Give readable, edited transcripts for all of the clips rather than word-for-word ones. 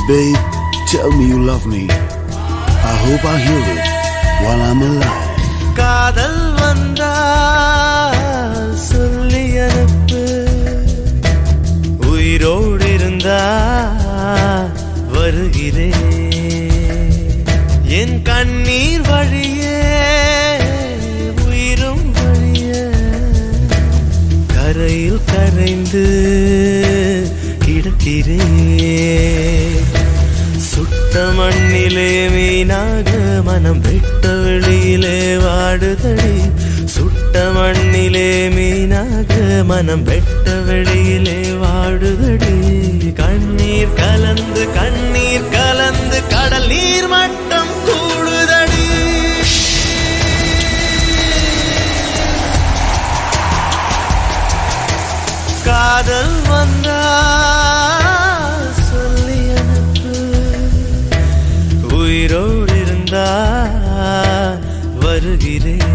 Babe, tell me you love me. I hope I hear it while I'm alive. காதல் வந்தால் சொல்லி அனுப்பு, உயிரோடு இருந்தா வருகிறேன். என் கண்ணீர் வழியே உயிரும் வழிய கரையில் கரைந்து கிடக்கிறேன். சுட்ட மண்ணிலே மீனாக மனம் வெட்ட வெளியிலே வாடுதடி. சுட்ட மண்ணிலே மீனாக மனம் வெட்ட வெளியிலே வாடுதடி. கண்ணீர் கலந்து கண்ணீர் கலந்து கடல் நீர் மட்டம் கூடுதடி. காதல் வந்தா சொல்லி அனுப்பு, உயிரோடு இருந்தா வருகிறேன்.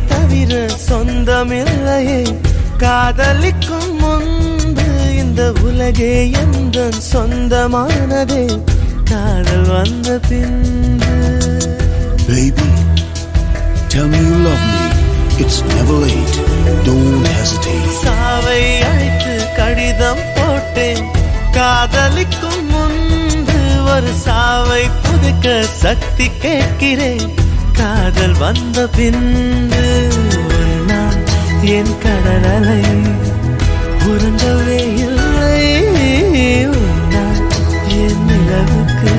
தவிர சொந்தமில்லையே காதலிக்கும் முன்பு இந்த உலகே எந்த சொந்தமானதே காதல் வந்த பின்பு. Baby, tell me you love me. It's never late. Don't hesitate. சாவை அழைத்து கடிதம் போட்டேன், காதலிக்கும் முன்பு ஒரு சாவை புதுக்க சக்தி கேட்கிறேன். காதல் வந்த பின்பு நான் என் கடலை உறங்கவே இல்லை. நான் என் நிலவுக்கு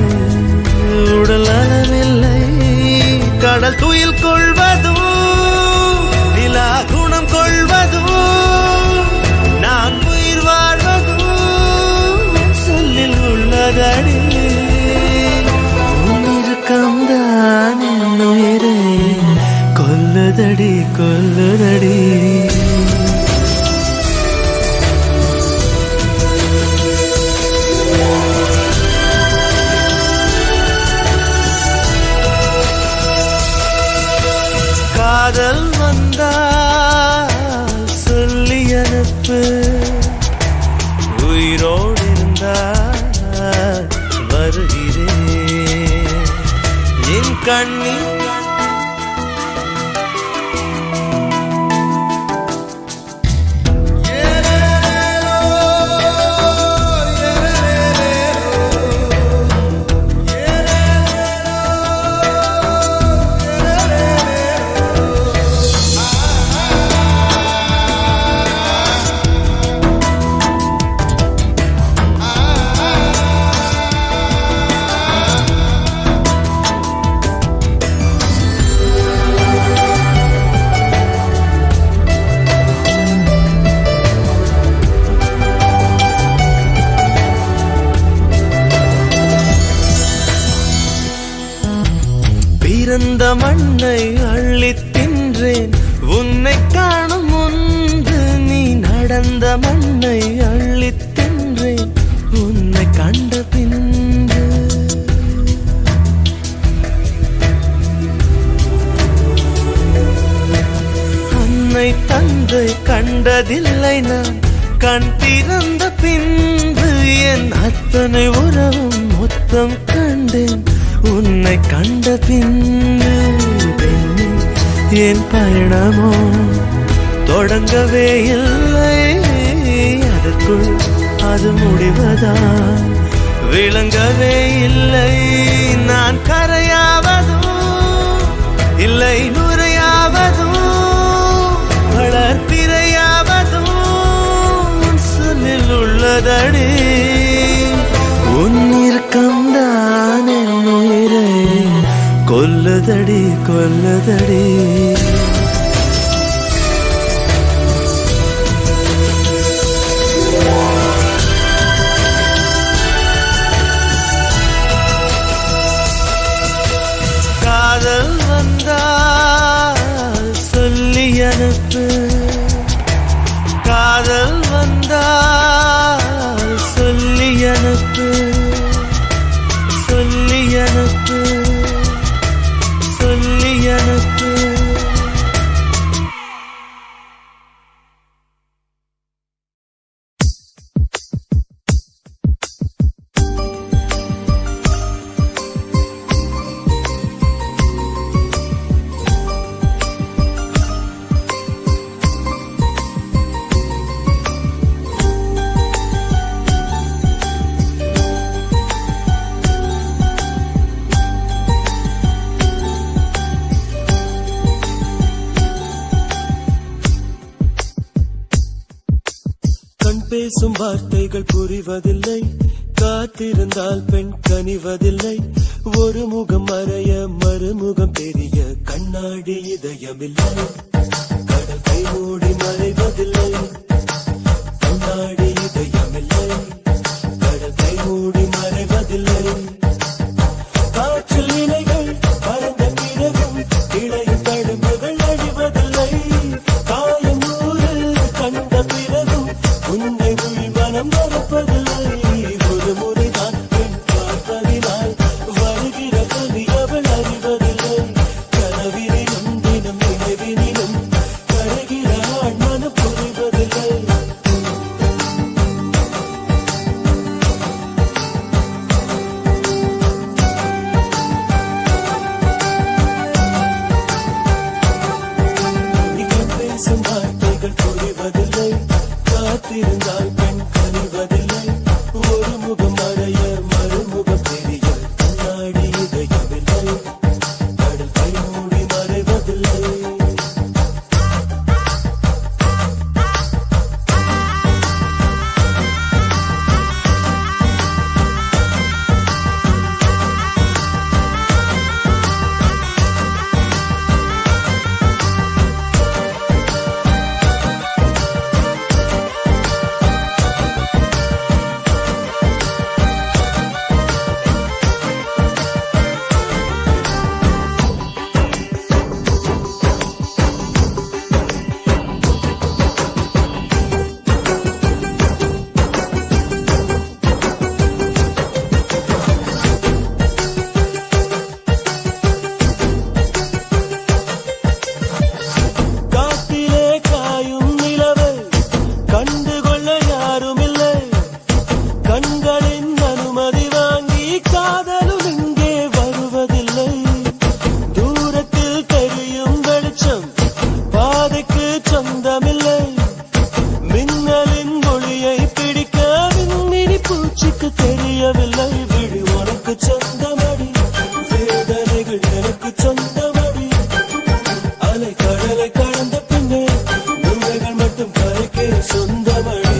உடல் அளவில்லை. கடல் துயில் கொள்வதும் நிலா குணம் கொள்வதும் நான் உயிர் வாழ்வதும் சொல்லில் உள்ளதடி. உன்னிருக்கம்தான் என் உயிரை கொல்லுதடி கொல்லுதடி. காதல் வந்தால் சொல்லி அனுப்பு, உயிரோடு இருந்தா வருகிறேன். என் கண்ணீர் பிறந்த மண்ணை அள்ளித் தின்றேன் உன்னை காணும் முன்பு. நீ நடந்த மண்ணை அள்ளித் தின்றேன் உன்னை கண்ட பின்பு. அன்னை தந்தை கண்டதில்லை நான் கண் திறந்த பின்பு. என் அத்தனை உறவும் மொத்தம் கண்டேன் உன்னை கண்ட பின்பு. என் பயணமோ தொடங்கவே இல்லை, அதற்குள் அது முடிவதா விளங்கவே இல்லை. நான் கரையாவதும் இல்லை நுரையாவதும் வளர்ப்பிரையாவதும் சொல்லில் உள்ளதடி. உன்னிருக்கம்தான் என் உயிரை கொல்லுதடி கொல்லுதடி. அனுப்பு சொல்லி அனுப்பு சொல்லி அனுப்பு. பேசும் வார்த்தைகள் புரிவதில்லை, காத்திருந்தால் பெண் கனிவதில்லை. ஒரு முகம் மறைய மறுமுகம் தெரிய கண்ணாடி இதயமில்லை. கடல் கை மூடி மறைவதில்லை, கண்ணாடி இதயமில்லை. கடல் கை மூடி மறைவதில்லை. காற்றில் இலைகள் பறந்த பிறகும் இளையும் தடுப்புகள் அழிவதில்லை. காயம் நூறு கண்ட பிறகும் உன்னை உள் மனம் மறப்பதில்லை. ஒரு முறைதான் பெண் பார்ப்பதினால் வருகிற கவி அவள் அறிவதில்லை. கனவினிலும் தினம் நினைவினிலும் கருகிற ஆண் மனம் புரிவதில்லை. நீங்கள் பேசும் வார்த்தைகள் புரிவதில்லை, காத்திருந்தால் பெண் கனிவதில்லை. ஒரு முகம் மறைய மறுமுகம் தெரிய கண்ணாடி இதயமில்லை. கடல் கை மூடி மறைவதில்லை. காட்டிலே காயும் நிலவை கண்டுகொள்ள யாருமில்லை. கண்களின் அனுமதி வாங்கி காதலும் இங்கே வருவதில்லை. தூரத்தில் தெரியும் வெளிச்சம் பாதைக்கு சொந்தமில்லை. மின்னலின் ஒளியை பிடிக்க விண்மினி பூச்சிக்கு தெரியவில்லை. விழி உனக்கு சொந்தமடி, வேதனைகள் எனக்கு சொந்தமடி. அலை கடலை கடந்த பின்னே நுழைகள் மட்டும் கரைக்கே சொந்தமடி.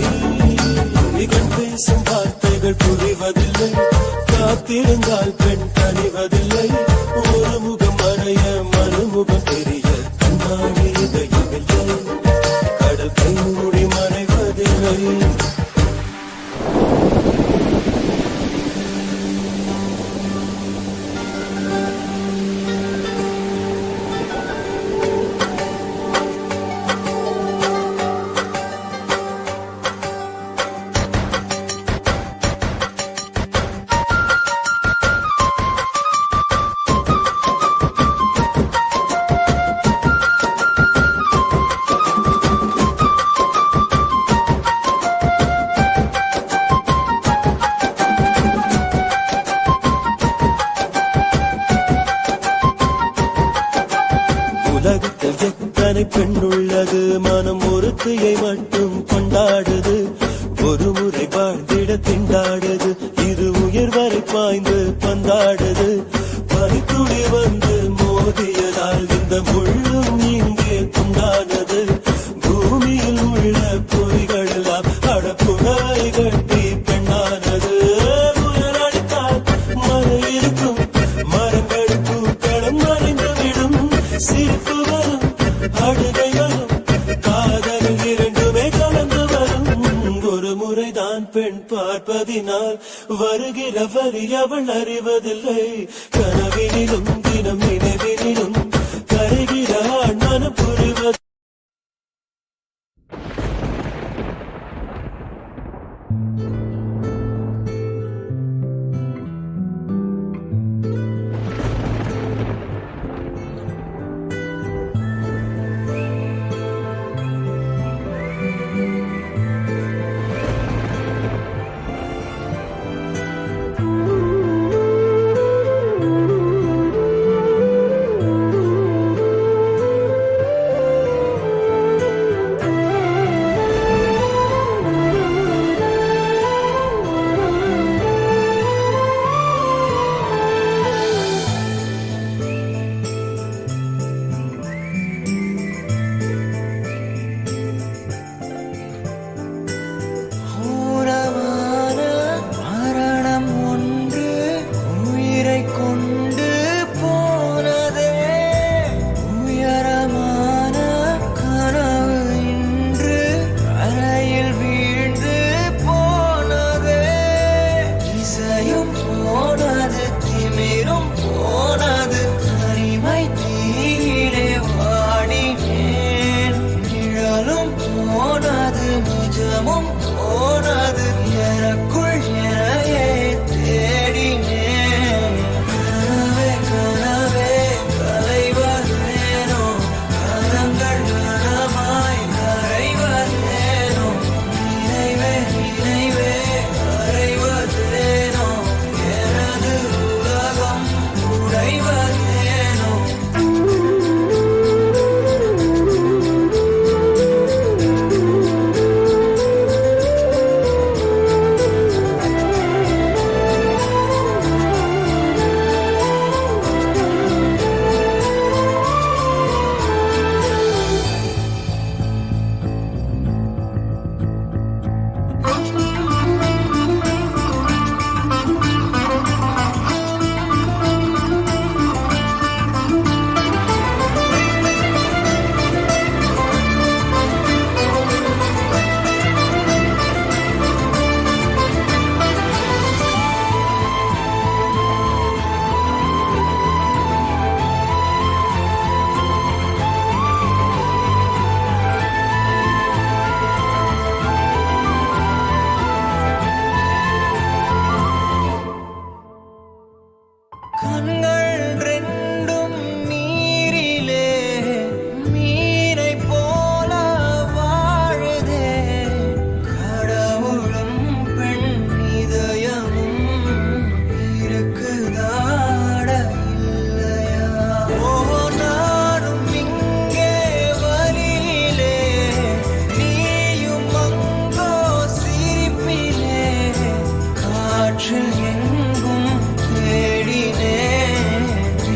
நிகழ் பேசும் வார்த்தைகள் புரிவதில்லை, காத்திருந்தால் பெண் கனிவதில்லை. ஒரு முகம் மறைய மறுமுகம் தெரிய கண்ணாடி இதயமில்லை. கடல் கை மூடி மறைவதில்லை. உலகத்தில் எத்தனை பெண் உள்ளது, மனம் ஒருத்தியை மட்டும் கொண்டாடுது. ஒரு முறை வாழ்ந்திட திண்டாடுது, இது உயிர் வரை பாய்ந்து பந்தாடுது. பனித்துளி வந்து மோதியதால் இந்த முள்ளும் இங்கே துண்டானது. பூமியில் உள்ள பொறிகள் எல்லாம் அடப்புணரை கட்டி பெண்ணானது. புயல் அடித்தால் மழை இருக்கும், மரங்கள் பூக்களும் மறைந்துவிடும். சிரிப்பு வரும், அழுகை வரும், காதல் இரண்டுமே கலந்து வரும். ஒரு முறைதான் பெண் பார்ப்பதினால் வருகிற வரி அவள் அறிவதில்லை. கனவினிலும் தினம் நினைவினிலும் கருகிற ஆண் மனம் புரிவது. காற்றில் எங்கும் தேடினேன்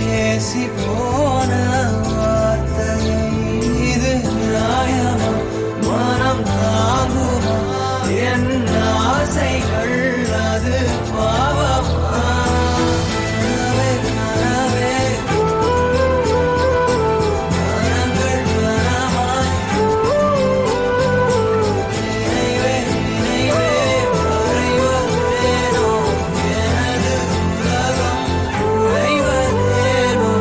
பேசி போன வார்த்தையை இது நியாயமா மனம் தாங்குமா என் ஆசைகள் அது பாவமா கனவே கனவே கனங்கள் கனமாய் நினைவே நினைவே மறைவதேனோ எனது உலகம் உறைவதேனோ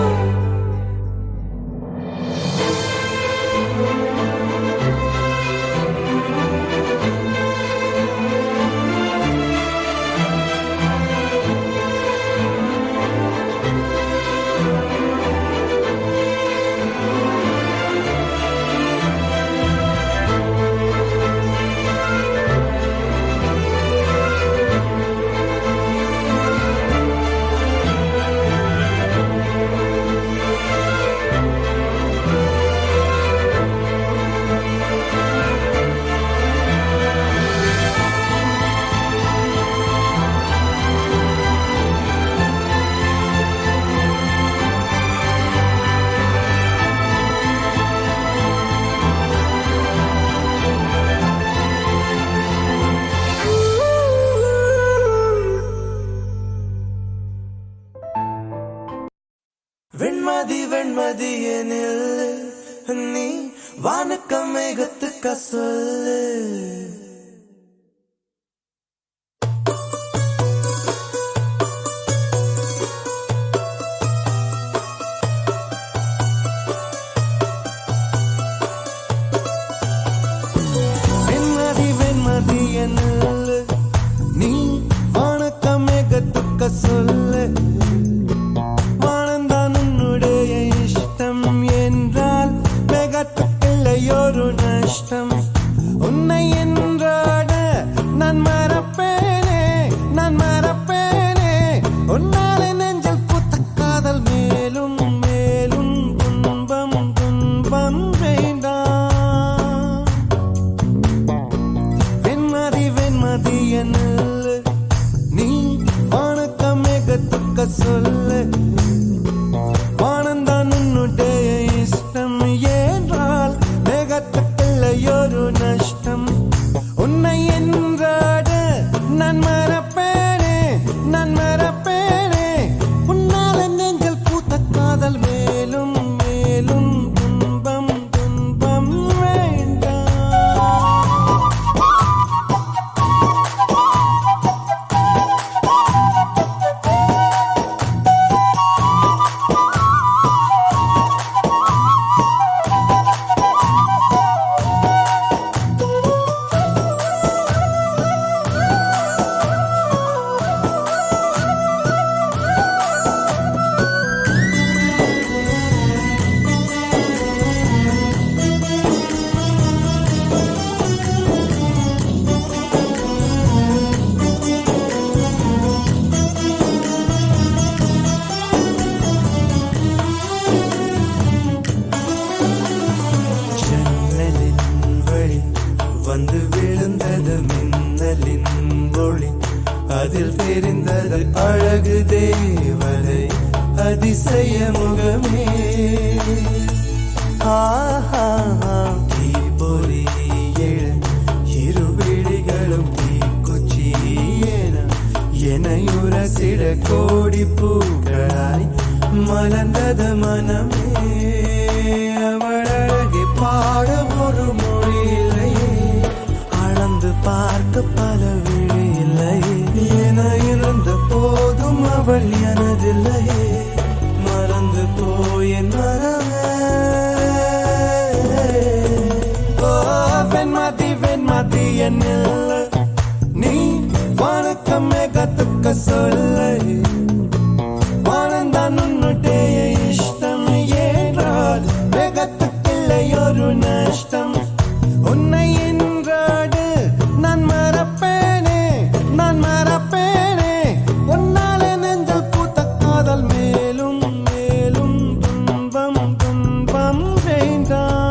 வெண்மதி வெண்மதி எனில் நீ வானுக்க மேகத்துக்க சொல்லு வெண்மதி வெண்மதி எனில் நீ வானுக்க மேகத்துக்க சொல்லு நஷ்டம் உன்னை என்றாட நான் மறப்பேனே நான் மறப்பேனே உன்னாலே நெஞ்சில் பூத்த காதல் மேலும் மேலும் துன்பம் துன்பம் வேண்டாம் வெண்மதி வெண்மதி என்னில் நீ வானுக்க மேகத்துக்க சொல்லு வானந்தான் உன்னுடைய இஷ்டம் என்றால் ஒரு நஷ்டம் உன்னை என்றாட நான் மறப்பேனே நான் மறப்பேனே உன்னால நெஞ்சில் பூத்த காதல் மேலும் மேலும் துன்பம் துன்பம் வேண்டாம் வந்து விழுந்தது மின்னலின் ஒளி அதில் தெரிந்தது அழகு தேவதை அதிசய முகமே ஆஹா தீபொறி எழு இரு விழிகளும் தீக்குச்சி எனையுரசிட கோடி பூக்களாய் மலர்ந்தது மனமே அவள் அழகை பாட ஒரு மொழி இல்லையே அளந்து பார்க்க பல விழி இல்லையே என இருந்த போதும் அவள் எனதில்லையே மறந்து போயின் வெண்மதி வெண்மதி என்னில் நீ வானுக்க மேகத்துக்க சொல்லு வானந்தான் உன்னுடைய இஷ்டம் என்றால் மேகத்துக்கில்லை ஒரு நஷ்டம் உன்னை என்றாடு நான் மறப்பேனே நான் மறப்பேனே உன்னாலே நெஞ்சல் பூத்த காதல் மேலும் மேலும் துன்பம் துன்பம் வேண்டாம்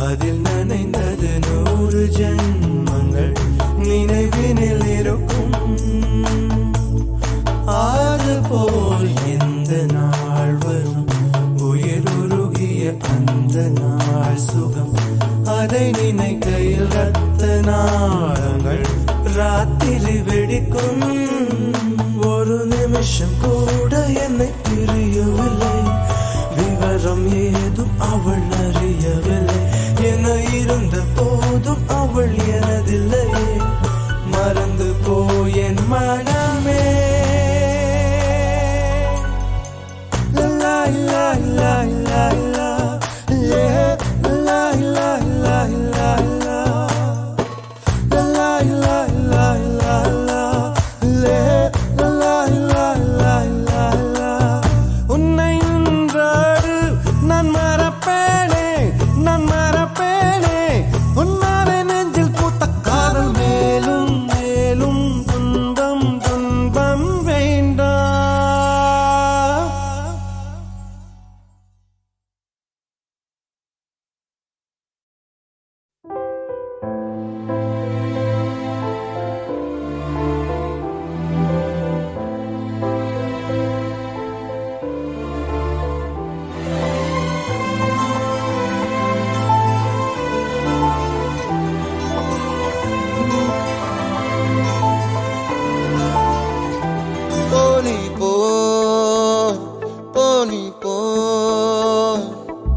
அதில் நனைந்தது 100 ஜென்மங்கள் நினைவினில் இருக்கும். அதுபோல் எந்த நாள் வரும் உயிருருகிய அந்த நாள் சுகம். அதை நினைக்கையில் ரத்த நாளங்கள் ராத்திரி வெடிக்கும். ஒரு நிமிஷம் கூட என்னை பிரியவில்லை, விவரம் ஏதும் அவள் அறியவில்லை. என இருந்த போதும் அவள் எனதில்லையே, மறந்து போய் என் மனமே. லா லா லா லா லா லா லா லா லா லா உன்னை இன்றாடு நான் மறப்பேனே, நான் மறப்பேனே. உன்னாலே நெஞ்சில் பூத்த காதல் மேலும் மேலும் துன்பம் துன்பம் வேண்டாம்.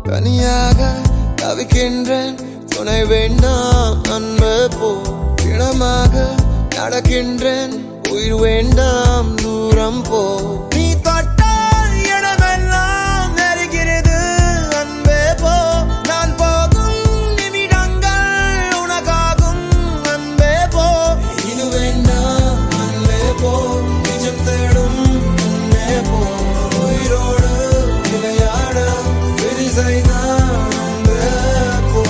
தனியாக தவிக்கின்றேன், துணை வேண்டாம் அன்பு போ. இனமாக நடக்கின்றேன், உயிர் வேண்டாம் தூரம் போ. நீ தொட்டால் இடமெல்லாம் நெருகிறது அன்பே போ. நான் போகும் நிமிடங்கள் உனக்காகும் அன்பே போ. இது வேண்டாம் அன்பே போ, நிஜம் தேடும் அன்பே போ. உயிரோடு விளையாட விதி செய்தான் அன்பே போ.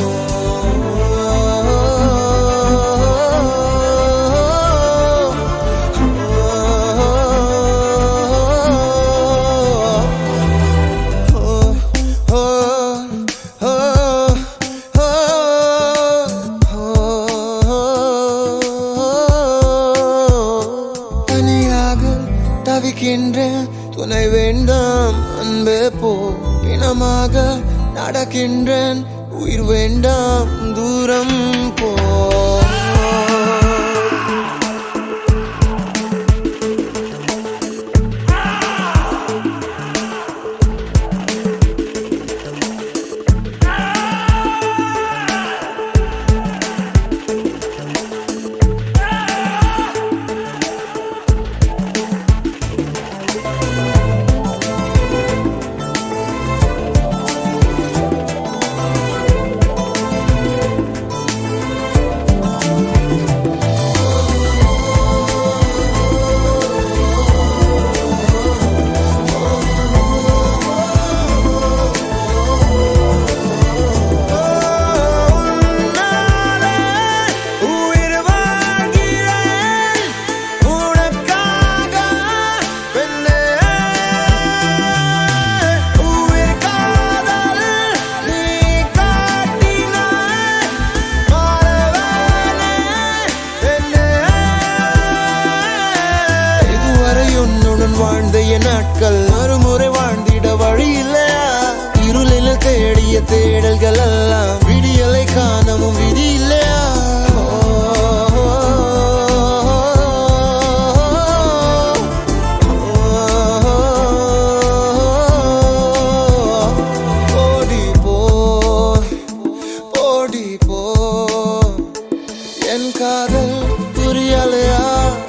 தனியாக தவிக்கின்றேன், துணை வேண்டாம் அன்பே போ. பிணமாக நடக்கின்றேன், உயிர் வேண்டாம் தூரம் போ. வாழ்ந்த என் நாட்கள் மறுமுறை வாழ்ந்திட வழி இல்லையா? இருளில் தேடிய தேடல்கள் எல்லாம் விடியலை காணவும் விதி இல்லையா? ஓடி போ, ஓடி போ. என் காதல் புரியலையா?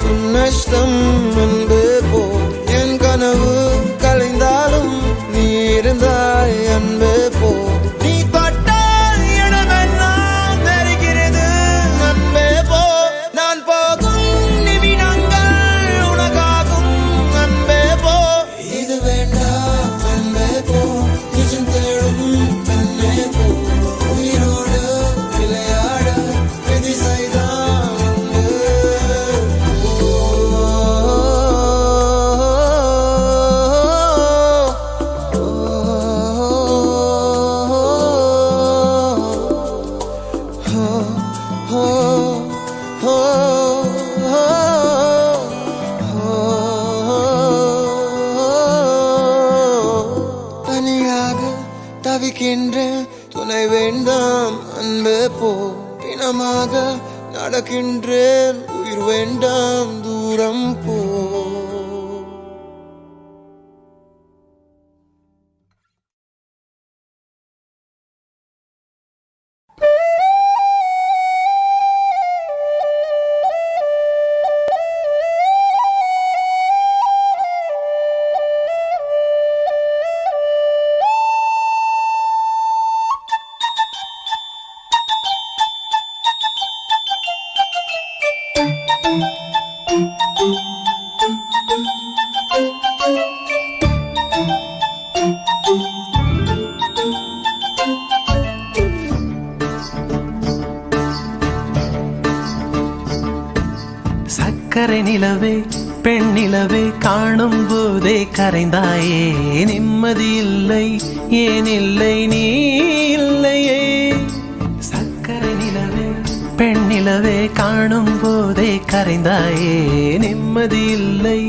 உன் நஷ்டம் அன்பு போ. என் கனவு கலைந்தாலும் நீ இருந்தாய் அன்பு போ. நீ தொட்டால் இடமெல்லாம் நெருகிறது அன்பே போ. நான் போகும் நிமிடங்கள் உனக்காகும் அன்பே போ. இது வேண்டாம் அன்பே போ, நிஜம் தேடும் அன்பே போ. உயிரோடு விளையாட விதி செய்தான் அன்பு போ. வேண்டாம் அன்பே போ பிணமாக நடக்கின்றேன் உயிர் வேண்டாம் தூரம் போ சக்கரை நிலவே பெண் நிலவே காணும் போதே கரைந்தாயே நிம்மதி இல்லை ஏன் இல்லை நீ இல்லையே சக்கரை நிலவே பெண் நிலவே காணும் போதே கரைந்தாயே நிம்மதி இல்லை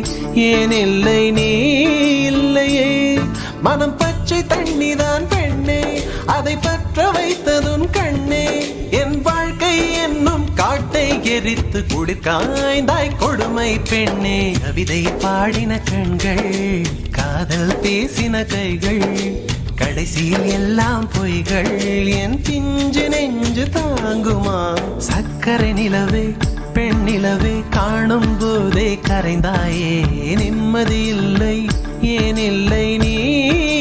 ஏன் இல்லை நீ இல்லையே மனம் பச்சை தண்ணிதான் பெண்ணே அதை பற்ற வைத்ததுன் கண்ணே என் வாழ்க்கை என்னும் காட்டை எரித்து குளிர்காய்ந்தாய் கொடுமை பெண்ணே கவிதை பாடின கண்கள் காதல் பேசின கைகள் கடைசியில் எல்லாம் பொய்கள் என் பிஞ்சு நெஞ்சு தாங்குமா சக்கரை நிலவே பெண் நிலவே காணும் போதே கரைந்தாயே நிம்மதி இல்லை ஏன் இல்லை நீ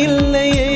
இல்லையே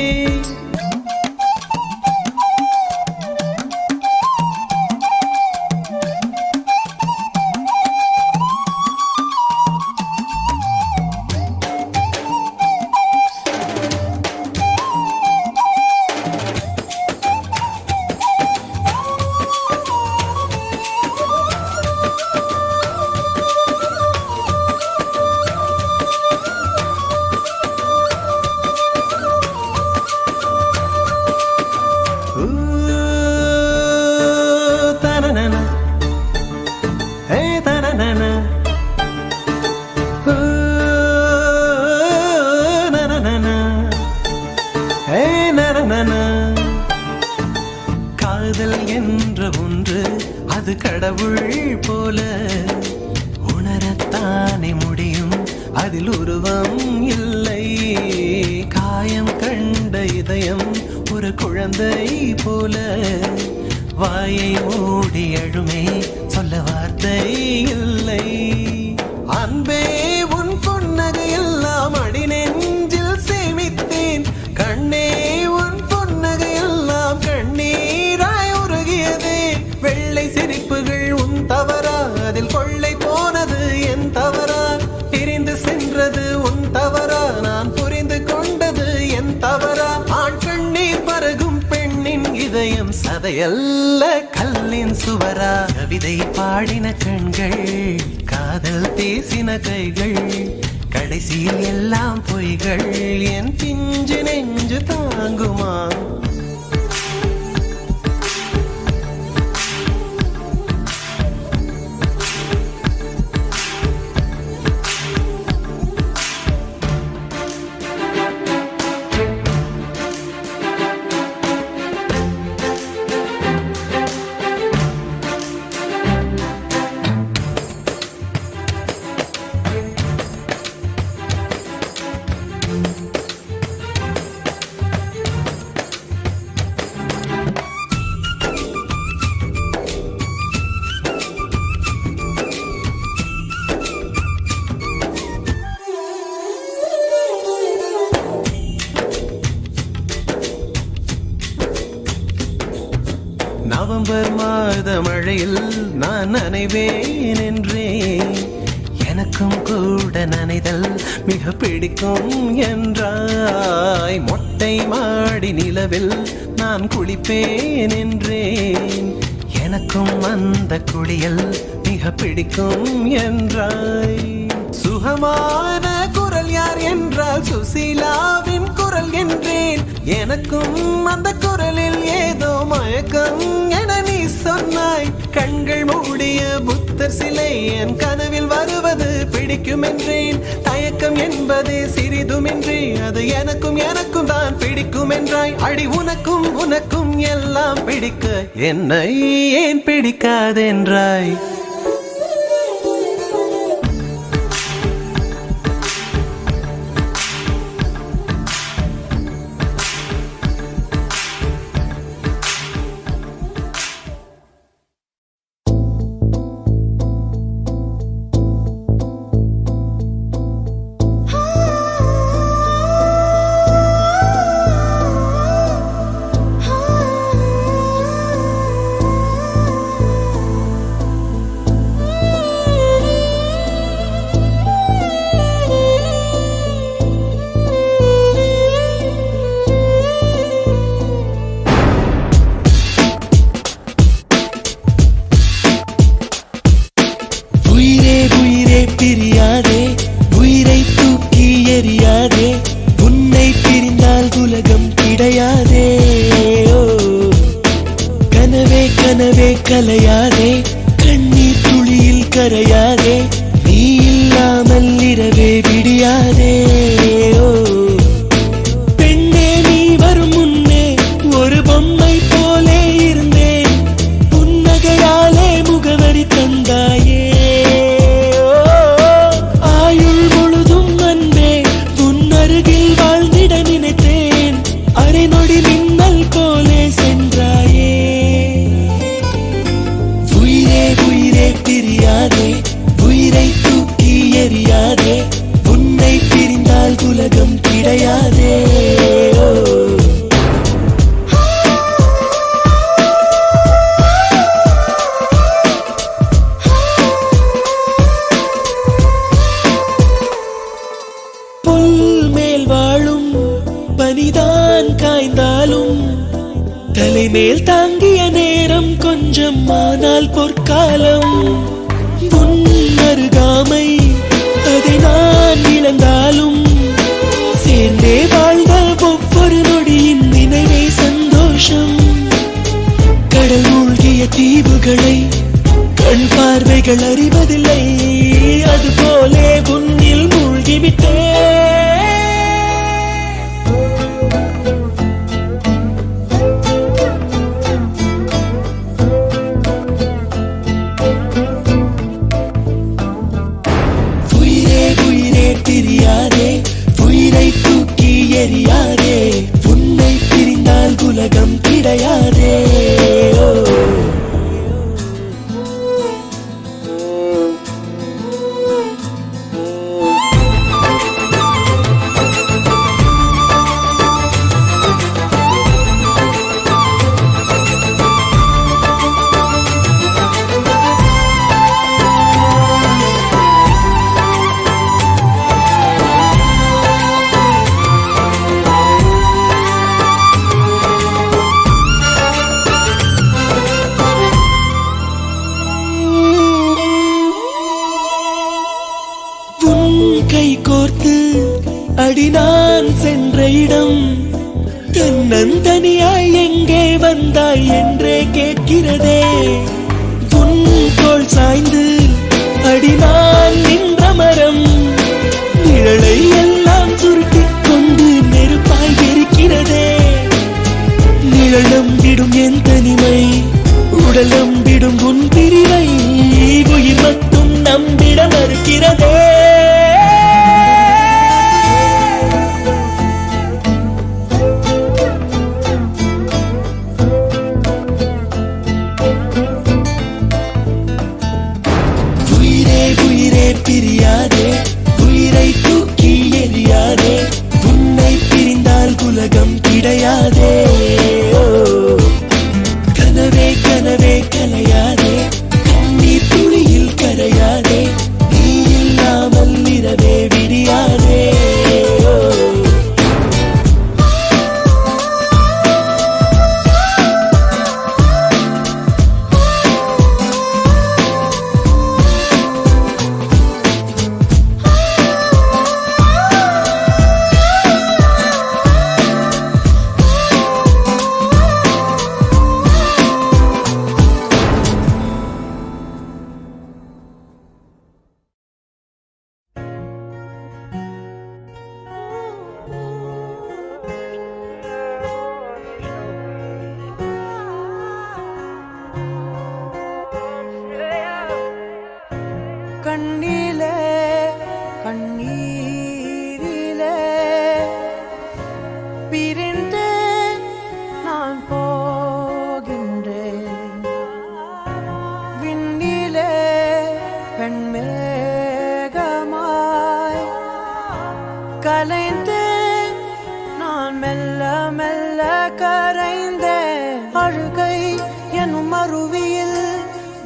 காதல் என்ற ஒன்று அது கடவுள் போல உணரத்தானே முடியும் அதில் உருவம் இல்லை காயம் கண்ட இதயம் ஒரு குழந்தை போல வாயை மூடி அழுமே சொல்ல வார்த்தை இல்லை அன்பே உன் பொன்னகை எல்லாம் அடி நெஞ்சில் சேமித்தேன் கண்ணே உன் பொன்னகை எல்லாம் கண்ணீராய் உருகியதே வெள்ளை சிரிப்புகள் உன் தவறா அதில் கொள்ளை போனது என் தவறா பிரிந்து சென்றது உன் தவறா நான் புரிந்து கொண்டது என் தவறா ஆண் கண்ணீர் பருகும் பெண்ணின் இதயம் சதையல்ல கல்லின் சுவரா கவிதை பாடின கண்கள் காதல் பேசின கைகள் கடைசியில் எல்லாம் பொய்கள் என் பிஞ்சு நெஞ்சு தாங்குமா நவம்பர் மாத மழையில் நான் நனைவேன் என்றேன் எனக்கும் கூட நனைதல் மிக பிடிக்கும் என்றாய் மொட்டை மாடி நிலவில் நான் குளிப்பேன் என்றேன் எனக்கும் அந்த குளியல் மிக பிடிக்கும் என்றாய் சுகமான குரல் யார் என்றால் சுசீலாவின் குரல் என்றேன் எனக்கும் அந்த குரலில் ஏதோ மயக்கம் என நீ சொன்னாய் கண்கள் மூடிய புத்த புத்தர் சிலை என் கனவில் வருவது பிடிக்கும் என்றேன். தயக்கம் என்பதே சிறிதுமின்றி அது எனக்கும் எனக்கும் தான் பிடிக்கும் என்றாய். அடி உனக்கும் உனக்கும் எல்லாம் பிடிக்க என்னை ஏன் பிடிக்காதென்றாய். பிரியாதே, உயிரை தூக்கி எறியாதே, உன்னை பிரிந்தால் உலகம் கிடையாதே. கனவே கனவே கலையாதே, கண்ணீர் துளியில் கரையாதே, நீ இல்லாமல் இரவே விடியாதே. பெண்ணே நீ வரும் முன்னே ஒரு பொம்மை போலே இருந்தேன், புன்னகையாலே முகவரி தந்தாயே. வாழ்ந்திட நினைத்தேன், அரை நொடி மின்னல் போலே சென்றாயே. உயிரே உயிரே பிரியாதே, உயிரை தூக்கி எறியாதே, உன்னை பிரிந்தால் உலகம் கிடையாதே. பனிதான் காய்ந்தாலும் தலைமேல் தாங்கிய நேரம் கொஞ்சம், ஆனால் பொற்காலம். உன் அருகாமை அதை நான் இழந்தாலும், சேர்ந்தே வாழ்ந்த ஒவ்வொரு நொடியின் நினைவே சந்தோஷம். கடல் மூழ்கிய தீவுகளை கண் பார்வைகள் அறிவதில்லை, அதுபோலே உன்னில் மூழ்கிவிட்டேன். பிரியாதே, உயிரை தூக்கி எறியாதே, உன்னை பிரிந்தால் உலகம் கிடையாதே. கை கோர்த்து அடி நான் சென்ற இடம், தன்னந்தனியாய் எங்கே வந்தாய் என்றே கேட்கிறதே. உன் தோள் சாய்ந்து அடி நான் நின்ற மரம், நிழலை எல்லாம் சுருட்டிக் கொண்டு நெருப்பாய் இருக்கிறதே. நிழலம் விடும் என் தனிமை, உடலம் விடும் உன் பிரிவை, உயிர் மட்டும் நம்பிட மறுக்கிறதே. பிரியாதே, உயிரை தூக்கி எறியாதே, உன்னை பிரிந்தால் உலகம் கிடையாதே. கனவே கனவே கலையாதே, கண்ணீர் துளியில் கரையாதே, நீ இல்லாமல் இரவே விடியாதே. எனும் அருவியில்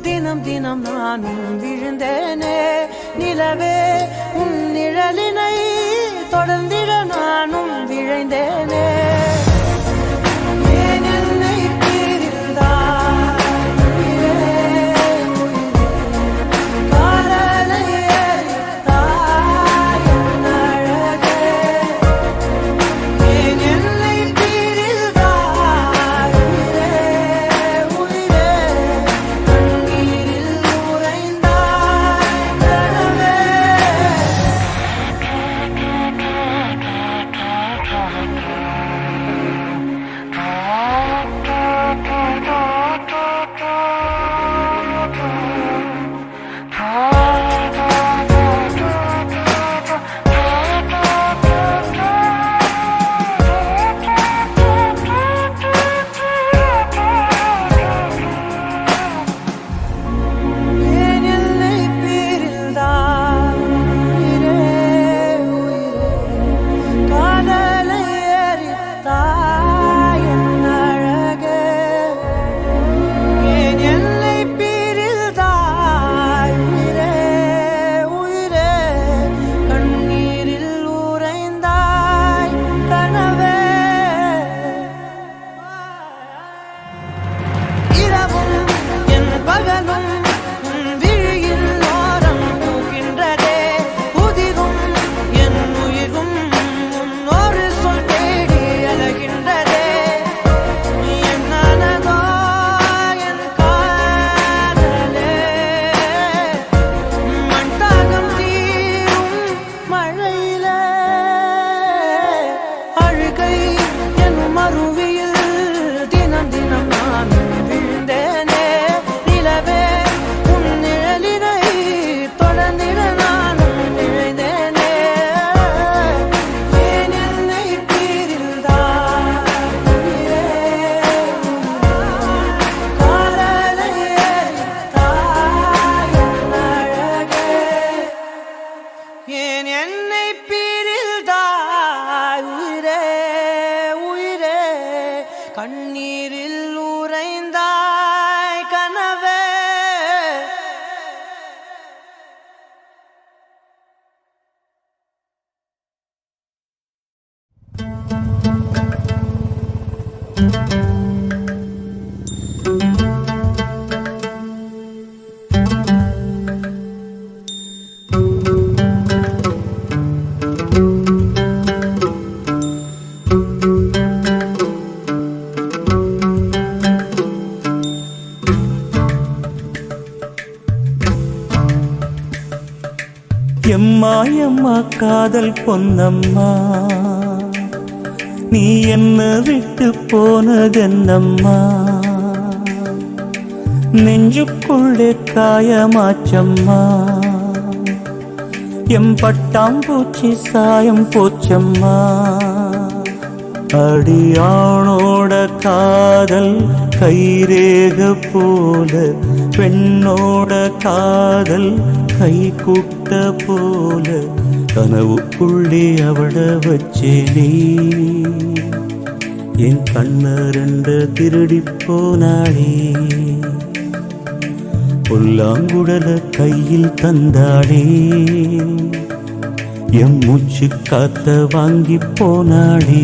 தினம் தினம் நானும் விழுந்தேனே நிலவே உன் நிழலினை தொடர்ந்திட நானும் விழைந்தேனே ஏன் என்னை பிரிந்தாய் காதலை எரித்தாய் என் அழகே ஏன் என்னை பிரிந்தாய் உயிரே கண்ணீரில் உறைந்தாய் கனவே ஏன் என்னை பிரிந்தாய் உயிரே காதலை எரித்தாய் என் அழகே ஏன் என்னை பிரிந்தாய் உயிரே கண்ணீரில் உறைந்தாய் கனவே இரவும் என் பகலும் உன் விழியில் ஓரம் போகின்றதே உதிரும் என் உயிரும் உன் ஒரு சொல் தேடி அழகின்றதே என்னதோ என் காதலே மண் தாகம் தீரும் மழையிலே அழுகை எனும் அருவியில் தினம் தினம் நான் விழுந்தேனே நிலவே உன் நிழலினை தொடர்ந்திட நானும் விழைந்தேனே ஏன் என்னை பிரிந்தாய் காதலை எரித்தாய் என் அழகே ஏன் என்னை பிரிந்தாய் உயிரே கண்ணீரில் உறைந்தாய் கனவே எம்மா எம்மா காதல் பொன்னம்மா நீ என்ன விட்டு போனதென்னம்மா நெஞ்சுக்குள்ளே காயமாச்சம்மா எம் பட்டாம்பூச்சி சாயம் போச்சம்மா அடியானோட காதல் கைரேக போல பெண்ணோட காதல் கை கூட்ட போல கனவுக்குள்ளே அவள வச்சேனே என் கண்ணரண்ட திருடி போனாளே புல்லாங்குழல கையில் தந்தாளே எம் மூச்சு காத்த வாங்கி போனாளே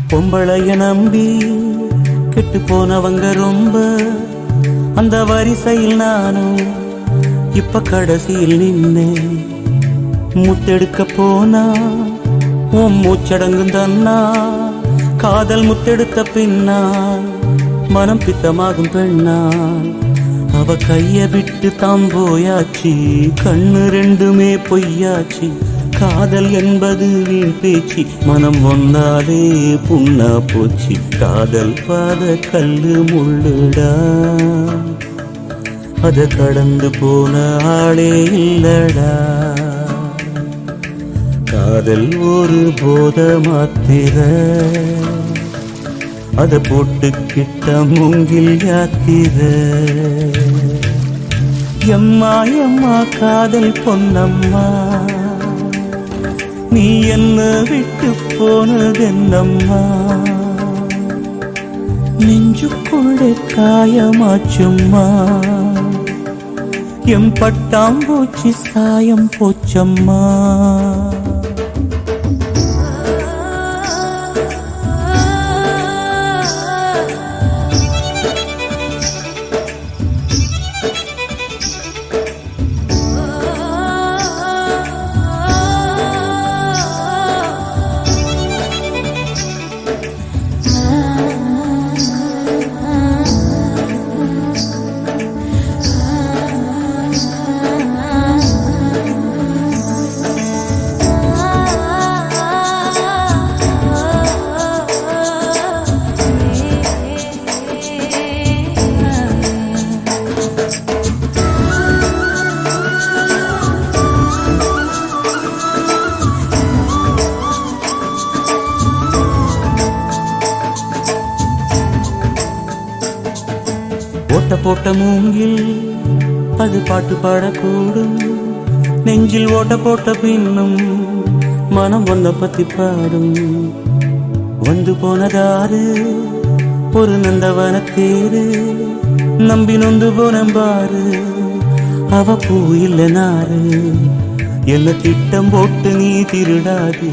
பொம்பளைய நம்பி கெட்டு போனவங்க ரொம்ப அந்த வரிசையில் நானும் இப்ப கடைசியில் நின்னே முத்தெடுக்க போனா உன் மூச்சடங்கும் தன்னா காதல் முத்தெடுத்த பின்னால் மனம் பித்தமாகும் பெண்ணால் அவ கைய விட்டு தாம் போயாச்சு கண்ணு ரெண்டுமே பொய்யாச்சு காதல் என்பது வீண் பேச்சு மனம் ஒன்னாலே புண்ணா போச்சு காதல் பாத கல்லு முள்ளுடா அத கடந்து போன ஆளே இல்லடா காதல் ஒரு போத மாத்திர அத போட்டுக்கிட்ட மூங்கில் யாத்திர எம்மா எம்மா காதல் பொன்னம்மா நீ என்ன விட்டு போனதென்னம்மா நெஞ்சுக்குள்ளே காயமாச்சும்மா எம் பட்டாம்பூச்சி சாயம் போச்சம்மா போட்ட மூங்கில் அது பாட்டு பாடக்கூடும் நெஞ்சில் ஓட்ட போட்ட பின்னும் மனம் ஒன்ன பத்தி பாடும் வந்து போனதாரு ஒரு நந்தவன தேரு நம்பி நொந்து போனம்பாரு அவ பூ இல்ல நாரு என்ன திட்டம் போட்டு நீ திருடாது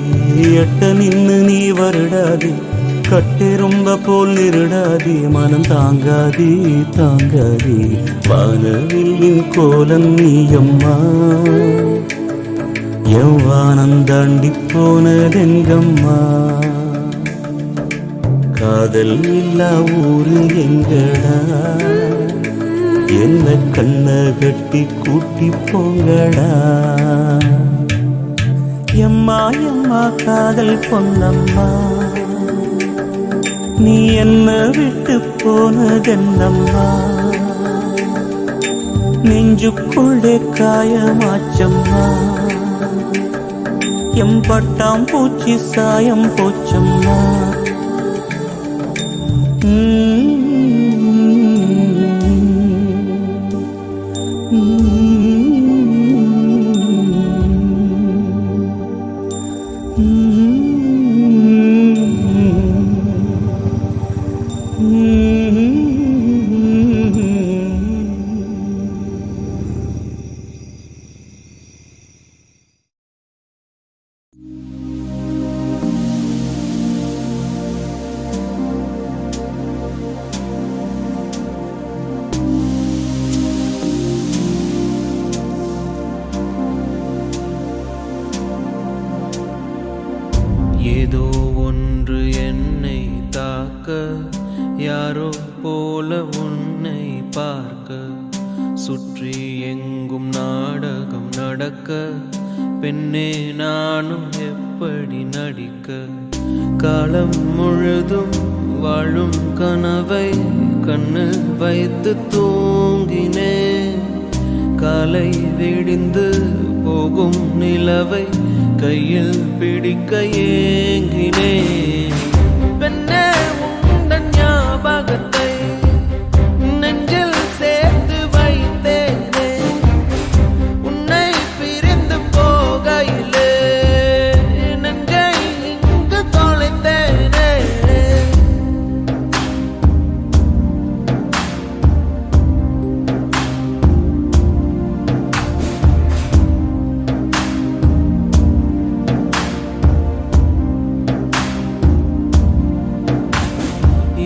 எட்ட நின்னு நீ வருடாது கட்டு ரொம்ப போல் நிருடாதே மனம் தாங்காதே தாங்காதே வானவில்லின் கோலம் நீயம்மா எவ்வானம் தாண்டி போனதெங்கம்மா காதல் இல்லா ஊரு எங்கடா என்ன கண்ண கட்டி கூட்டி போங்கடா எம்மா எம்மா காதல் பொன்னம்மா நீ என்ன விட்டு போனதென்னம்மா நெஞ்சுக்குள்ளே காயமாச்சம்மா எம் பட்டாம்பூச்சி சாயம் போச்சம்மா ஏதோ ஒன்று என்னை தாக்க யாரோ போல உன்னை பார்க்க சுற்றி எங்கும் நாடகம் நடக்க பெண்ணே நானும் எப்படி நடிக்க காலம் முழுதும் வாழும் கனவை கண்ணில் வைத்து தூங்கினேன் காலை விடிந்து போகும் நிலவை கையில் பிடிக்க ஏங்கினேன் பெண்ணே உந்தன் ஞாபகத்தை நெஞ்சில் சேர்த்து வைத்தேனே உன்னை பிரிந்து போகையிலே நெஞ்சை இங்கு தொலைத்தேனே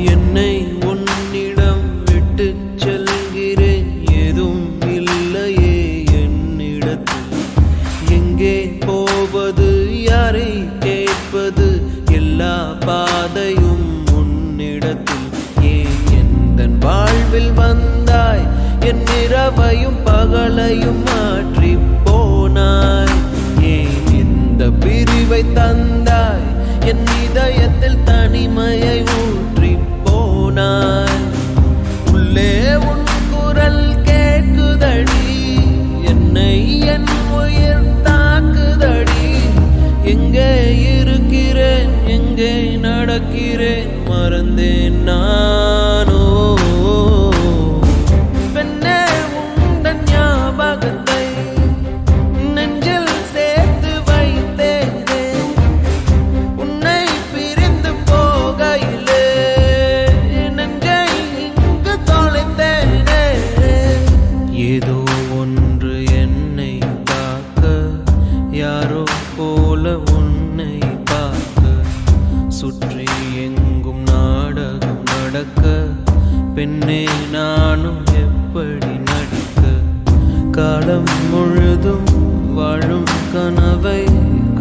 என்னை உன்னிடம் விட்டு செல்கிறேன் எதுவும் இல்லையே என்னிடத்தில் எங்கே போவது யாரை கேட்பது எல்லா பாதையும் உன்னிடத்தில் ஏன் எந்தன் வாழ்வில் வந்தாய் என் இரவையும் பகலையும் மாற்றி போனாய் ஏன் இந்த பிரிவை தந்தாய் என் இதயத்தில் தனிமையை ஊற்றி போனாய் உள்ளே உன் குரல் கேட்குதடி என்னை என் உயிர் தாக்குதடி எங்கே நினைக்கிறேன் மறந்தேன் நானோ பெண்ணே உந்தன் ஞாபகத்தை நெஞ்சில் சேர்த்து வைத்தேனே உன்னை பிரிந்து போகையிலே நெஞ்சை இங்கு தொலைத்தேனே ஏதோ ஒன்று என்னை தாக்க யாரோ போல உன்னை பார்க்க சுற்றி எங்கும் நாடகம் நடக்க பெண்ணே நானும் எப்படி நடிக்க காலம் முழுதும் வாழும் கனவை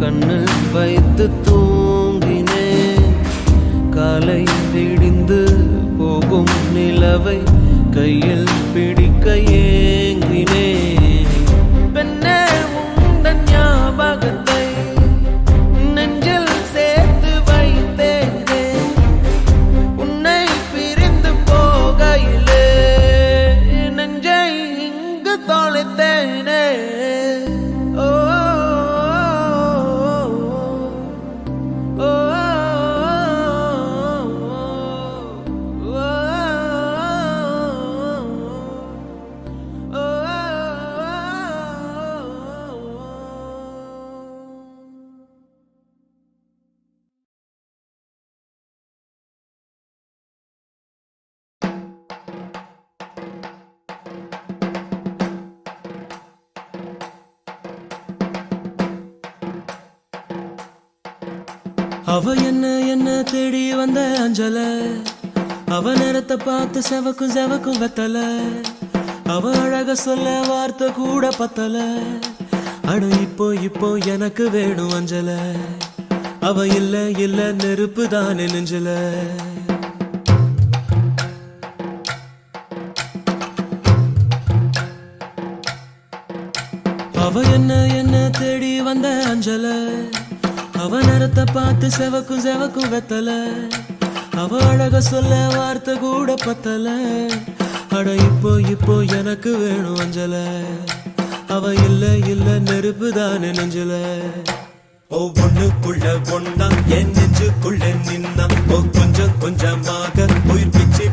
கண்ணில் வைத்து தூங்கினேன் காலை விடிந்து போகும் நிலவை கையில் பிடிக்க ஏங்கினேன் பெண்ணே உந்தன் ஞாபகத்தை நெஞ்சில் சேர்த்து வைத்தேனே உன்னை பிரிந்து போகையிலே நெஞ்சை இங்கு தொலைத்தேனே ஓ ஓ அவ என்ன தேடி வந்த அஞ்சல அவ நேரத்தை பார்த்து செவக்கும் வெத்தல அவ அழக சொல்ல வார்த்தை கூட பத்தல அடு இப்போ எனக்கு வேணும் அஞ்சல அவ இல்ல நெருப்பு தானே நெஞ்சல அவ என்ன தேடி வந்த அஞ்சல அவ நேரத்தை பார்த்து செவக்கும் வெத்தல அவ அழக சொல்ல வார்த்தை கூட பத்தல அட இப்போ எனக்கு வேணும் அஞ்சல அவ இல்ல நெருப்பு தானே நெஞ்சல ஒவ்வொன்னுக்குள்ள ஒன்னா என் நெஞ்சுக்குள்ள நின்னா கொஞ்சமாக உயிர் பிச்சு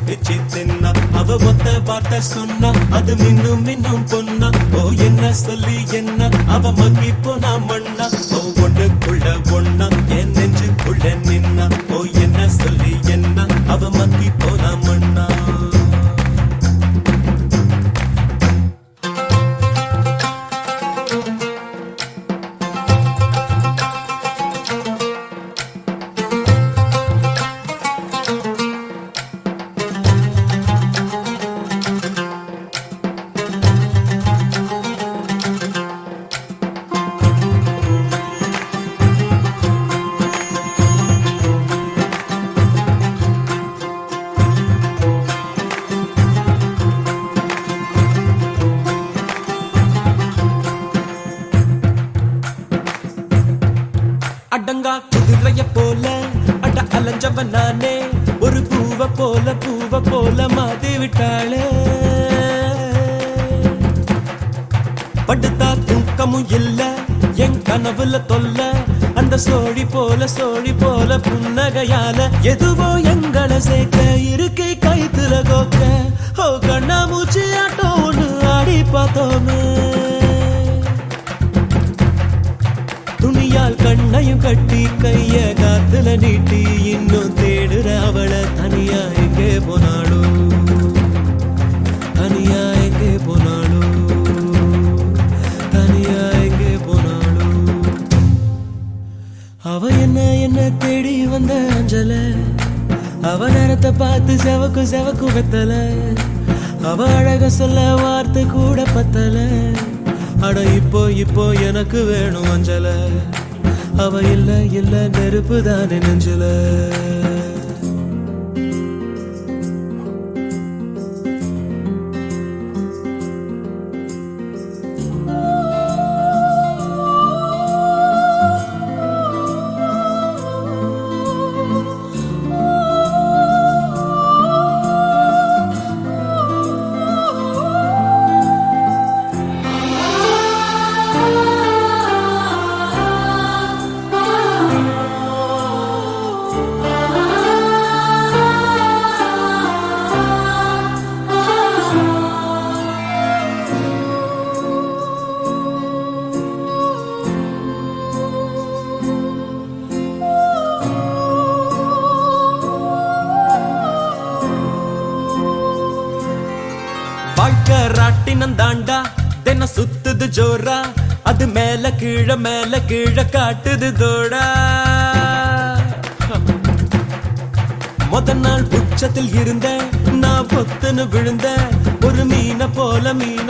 தின்னா அவ ஒத்த வார்த்தை சொன்னா அது மின்னும் பொன்னா என்ன சொல்லி என்ன அவ மக்கி போனா மண்ணா ஒவ்வொன்னுக்குள்ள ஒன்னா என் நெஞ்சுக்குள்ள நின்னா என்ன சொல்லி என்ன அவ மக்கி போனா மண்ணா அடங்கா குதிரைய போல அட அலைஞ்சவன் நானே ஒரு பூவ போல மாத்தி விட்டாளே படுத்தா தூக்கமும் இல்ல என் கனவுல தொல்ல அந்த சோழி போல புன்னகையால எதுவோ எங்களை சேர்க்க இருக்கை கைத்துல கோக்க கண்ணா மூச்சு ஆட்டம் ஒண்ணு ஆடி பார்த்தோமே துணியால் கண்ணையும் கட்டி கைய காத்துல நீட்டி இன்னும் தேடுற அவளை தனியா எங்கே போனாளோ அவ என்ன தேடி வந்த அஞ்சல அவ நேரத்தை பார்த்து செவக்கும் வெத்தல அவ அழக சொல்ல வார்த்தை கூட பத்தல அட இப்போ எனக்கு வேணும் அஞ்சல அவ இல்ல நெருப்பு தானே நெஞ்சல வானம் தாண்டா தினம் சுத்துது ஜோரா அது மேல கீழ காட்டுது தோடா முதல் நாள் உச்சத்தில் இருந்த நான் பொத்துன்னு விழுந்த ஒரு மீன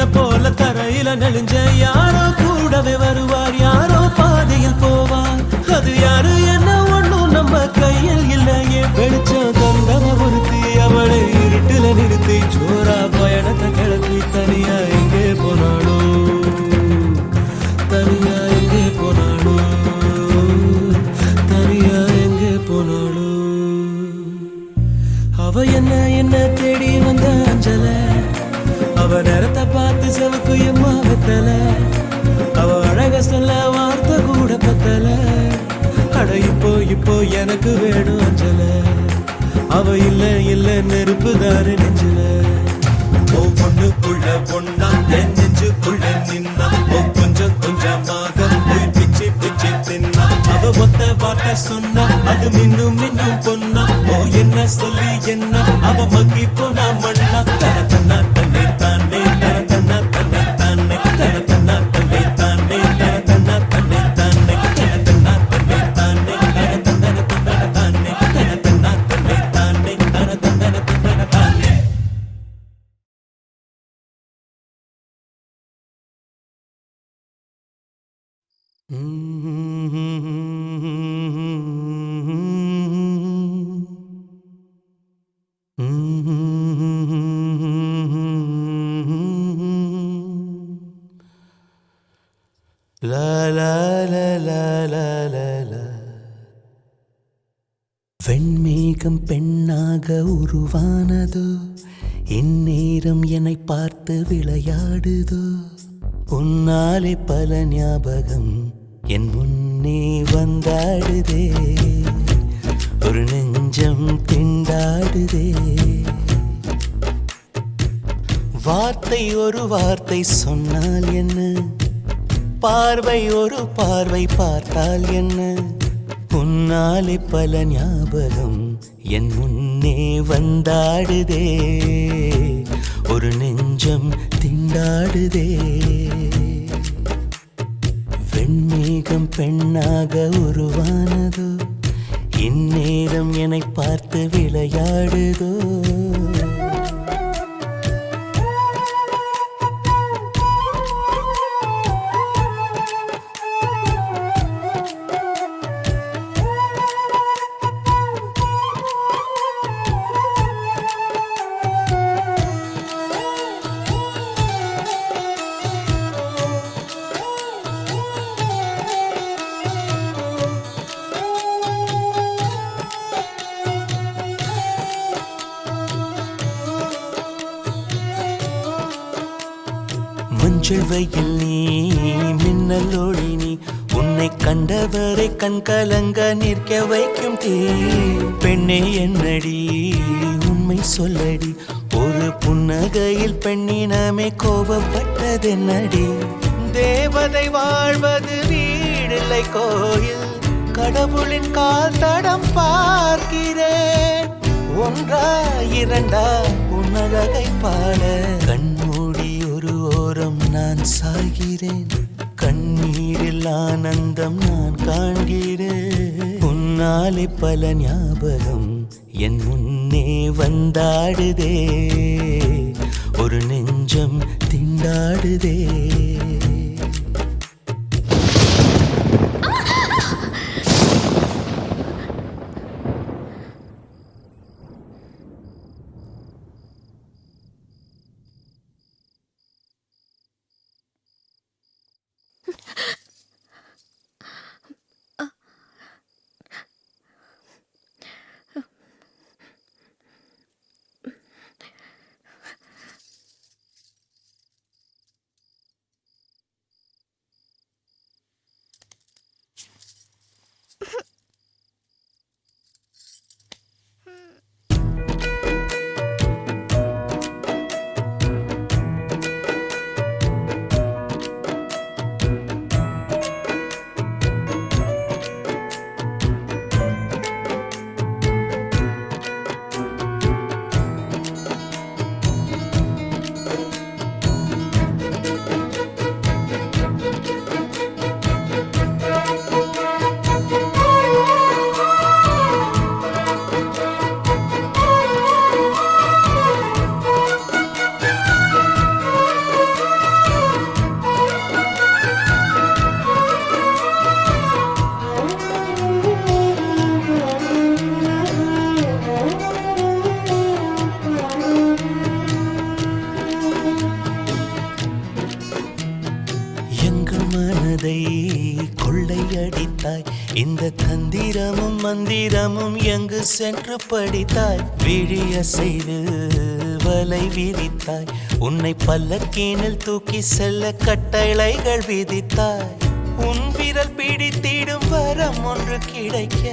போல தரையில நெளிஞ்ச யாரோ கூடவே வருவார் யாரோ பாதையில் போவார் அது யாரு என்ன ஒண்ணும் நம்ம கையில் இல்லையே வெளிச்சம் தந்தவ ஒருத்தி அவளை இருட்டுல நிறுத்தி ஜோரா பயணத்தை கிளப்பி தனியா எங்கே போனாளோ தனியா எங்கே போனாளோ தனியா எங்கே போனாளோ அவ என்ன தேடி வந்த அஞ்சல அவ நேரத்தை பார்த்து செவக்கு எம்மா வெத்தல அவ அழக சொல்ல வார்த்தை கூட பத்தல அட இப்போ எனக்கு வேணும் அஞ்சல அவ இல்ல நெருப்புதாரு நெஞ்சில ஓ பொண்ணுக்குள்ள பொண்ணா என் நெஞ்சுக்குள்ள நின்னா ஓ கொஞ்சமாக போய் பிச்சு தின்னா அவ ஒத்த வார்த்தை சொன்னா அது மின்னும் பொன்னா ஓ என்ன சொல்லி என்ன அவ மக்கி போனா மண்ணா தன தன்னா தன்னை தானே தன தன்னா தன்னை தானே தன தன்னா தன்னை தானே தன தன்னா தன்னை தானே தன தன்னா தன்னை தானே தன தந்தன தந்தன தானே தன தன்னா தன்னை தானே தன தந்தன தந்தன தானே வெண்மேகம் பெண்ணாக உருவானதோ இந்நேரம் என்னை பார்த்து விளையாடுதோ உன்னாலே பல ஞாபகம் என் முன்னே வந்தாடுதே ஒரு நெஞ்சம் திண்டாடுதே வார்த்தை ஒரு வார்த்தை சொன்னால் என்ன பார்வை ஒரு பார்வை பார்த்தால் என்ன உன்னாலே பல ஞாபகம் என் முன்னே வந்தாடுதே ஒரு நெஞ்சம் திண்டாடுதே வெண்மேகம் பெண்ணாக உருவானதோ இந்நேரம் என்னை பார்த்து விளையாடுதோ மஞ்சள் வெயில் நீ மின்னல் ஒளி நீ உன்னை கண்டவரை கண் கலங்க நிற்க வைக்கும் தீ பெண்ணே என்னடி உண்மை சொல்லடி ஒரு புன்னகையில் பெண்ணினமே கோபப்பட்டதென்னடி தேவதை வாழ்வது வீடில்லை கோயில் கடவுளின் கால் தடம் பார்க்கிறேன் ஒன்றா இரண்டா உன்னழகை பாட கண்மூடி ஒரு ஓரம் நான் சாகிறேன் கண்ணீரில் ஆனந்தம் நான் காண்கிறேன் உன்னாலே பல ஞாபகம் என் முன்னே வந்தாடுதே ஒரு நெஞ்சம் திண்டாடுதே தந்திரமும் மந்திரமும் எங்கு சென்று படித்தாய் விழிய செய்து வலை விரித்தாய் உன்னை பல்லக்கீனில் தூக்கி செல்ல கட்டளைகள் விதித்தாய் உன் விரல் பிடித்திடும் வரம் ஒன்று கிடைக்க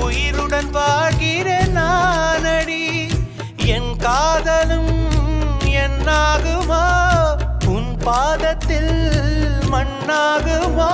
உயிருடன் வாழ்கிறேன் நானடி என் காதலும் என்னாகுமா உன் பாதத்தில் மண்ணாகுமா